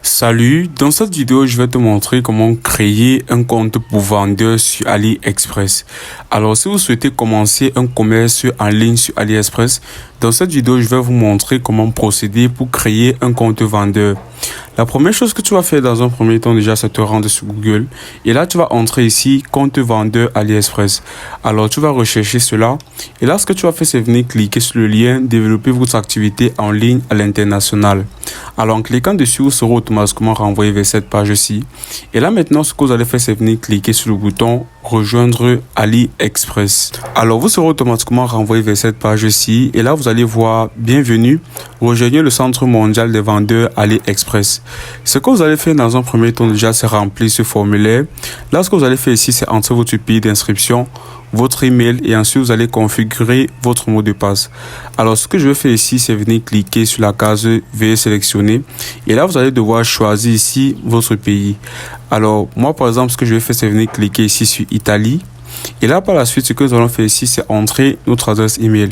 Salut, dans cette vidéo, je vais te montrer comment créer un compte pour vendeur sur AliExpress. Alors, si vous souhaitez commencer un commerce en ligne sur AliExpress, dans cette vidéo, je vais vous montrer comment procéder pour créer un compte vendeur. La première chose que tu vas faire dans un premier temps déjà, c'est te rendre sur Google. Et là, tu vas entrer ici, compte vendeur AliExpress. Alors, tu vas rechercher cela. Et là, ce que tu vas faire, c'est venir cliquer sur le lien développer votre activité en ligne à l'international. Alors, en cliquant dessus, vous serez automatiquement renvoyé vers cette page-ci. Et là, maintenant, ce que vous allez faire, c'est venir cliquer sur le bouton rejoindre AliExpress. Alors, vous serez automatiquement renvoyé vers cette page-ci. Et là, vous allez voir bienvenue, rejoignez le centre mondial des vendeurs AliExpress. Ce que vous allez faire dans un premier temps déjà, c'est remplir ce formulaire. Là, ce que vous allez faire ici, c'est entrer votre pays d'inscription, votre email et ensuite vous allez configurer votre mot de passe. Alors ce que je vais faire ici, c'est venir cliquer sur la case veuillez sélectionner et là vous allez devoir choisir ici votre pays. Alors moi par exemple, ce que je vais faire, c'est venir cliquer ici sur Italie. Et là, par la suite, ce que nous allons faire ici, c'est entrer notre adresse email.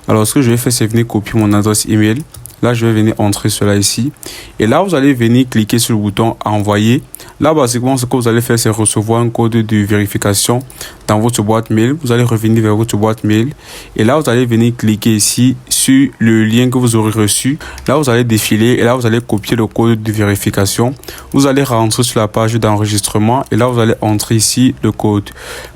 Alors, ce que je vais faire, c'est venir copier mon adresse email. Là, je vais venir entrer cela ici. Et là, vous allez venir cliquer sur le bouton envoyer. Là, basiquement, ce que vous allez faire, c'est recevoir un code de vérification dans votre boîte mail. Vous allez revenir vers votre boîte mail. Et là, vous allez venir cliquer ici sur le lien que vous aurez reçu. Là, vous allez défiler et là, vous allez copier le code de vérification. Vous allez rentrer sur la page d'enregistrement et là, vous allez entrer ici le code.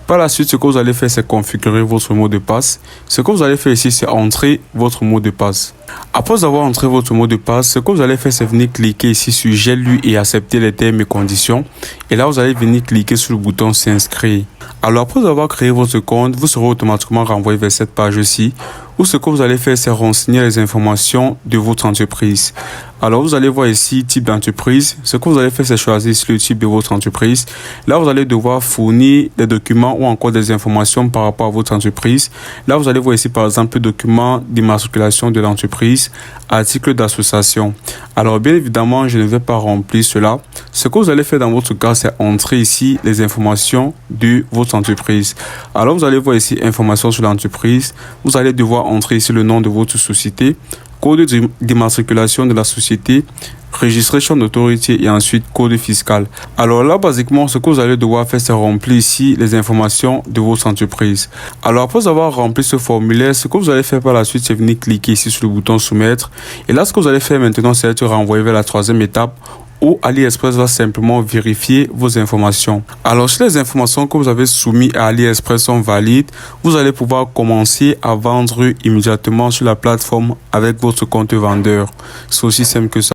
Par la suite, ce que vous allez faire, c'est configurer votre mot de passe. Ce que vous allez faire ici, c'est entrer votre mot de passe. Après avoir entré votre mot de passe, ce que vous allez faire, c'est venir cliquer ici sur j'ai lu et accepter les termes et conditions. Et là, vous allez venir cliquer sur le bouton s'inscrire. Alors, après avoir créé votre compte, vous serez automatiquement renvoyé vers cette page-ci où ce que vous allez faire, c'est renseigner les informations de votre entreprise. Alors, vous allez voir ici, type d'entreprise. Ce que vous allez faire, c'est choisir ici le type de votre entreprise. Là, vous allez devoir fournir des documents ou encore des informations par rapport à votre entreprise. Là, vous allez voir ici, par exemple, document d'immatriculation de l'entreprise, article d'association. Alors, bien évidemment, je ne vais pas remplir cela. Ce que vous allez faire dans votre cas, c'est entrer ici les informations de votre entreprise. Alors, vous allez voir ici, informations sur l'entreprise. Vous allez devoir entrer ici le nom de votre société, code d'immatriculation de la société, registration d'autorité et ensuite code fiscal. Alors là, basiquement, ce que vous allez devoir faire, c'est remplir ici les informations de votre entreprise. Alors après avoir rempli ce formulaire, ce que vous allez faire par la suite, c'est venir cliquer ici sur le bouton soumettre. Et là, ce que vous allez faire maintenant, c'est être renvoyé vers la troisième étape où AliExpress va simplement vérifier vos informations. Alors, si les informations que vous avez soumises à AliExpress sont valides, vous allez pouvoir commencer à vendre immédiatement sur la plateforme avec votre compte vendeur. C'est aussi simple que ça.